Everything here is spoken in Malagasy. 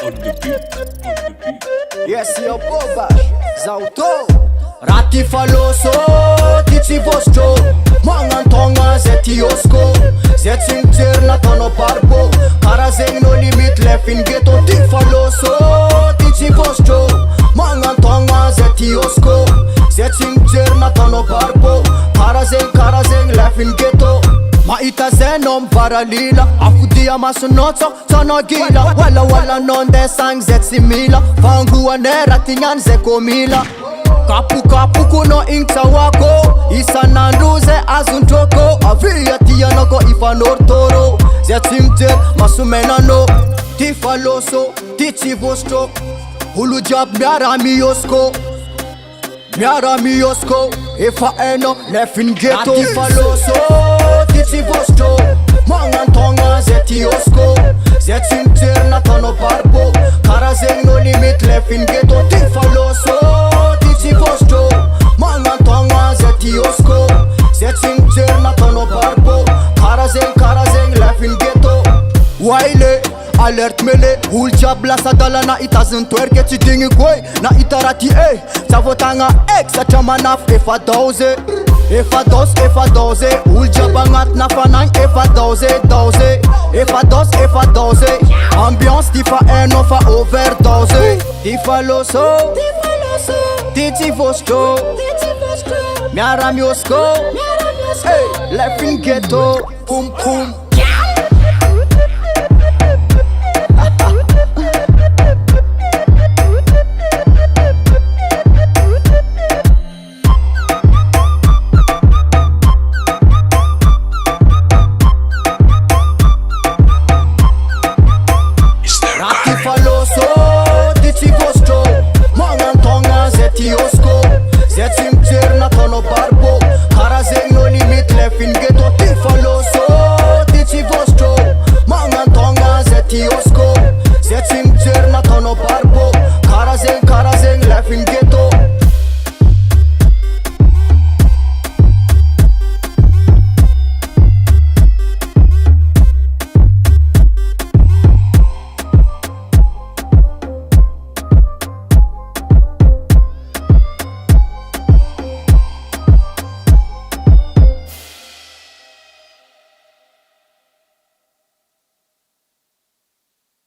on the beat. Yes, yo Bobash, Zauto Rati faloso, tici vostro Mangan tonga zeti yosko Zetim na tono parpo Karazeng no limit left in ghetto Ti faloso, tici vostro Mangan tonga zeti yosko Zetim na tono parpo Karazeng left in ghetto Maita zenom varalila Afudia masunotso tono gila Wala non de sang zet simila Fangua nera tinyan ze komila Kapu kuno inkta wako Isa nanduze azuntoko Avia tiyanoko ifanortoro Zetimter masumenano Tifaloso, tici vostro Hulu jab miara miyosko Ifa eno lefin ghetto Tifaloso, tici vostro Mangan tonga zeti yosko Zetimter na tono parpo Karazeng no limit lefin ghetto Tifaloso vostro Mangan tonga zeti yosko Zetim na tono parpo Karazeng lefin ghetto Waile alert mele Hul jabla sadala na itazın twerke Chidingi goy na itarati Zavotanga sachamanaf efa doze Hul jabangat na fanang efa doze Efa doze Ambiance tifa enofa overdose Tifa loso Tici vostro Miara miosko Hey, left in ghetto Pum pum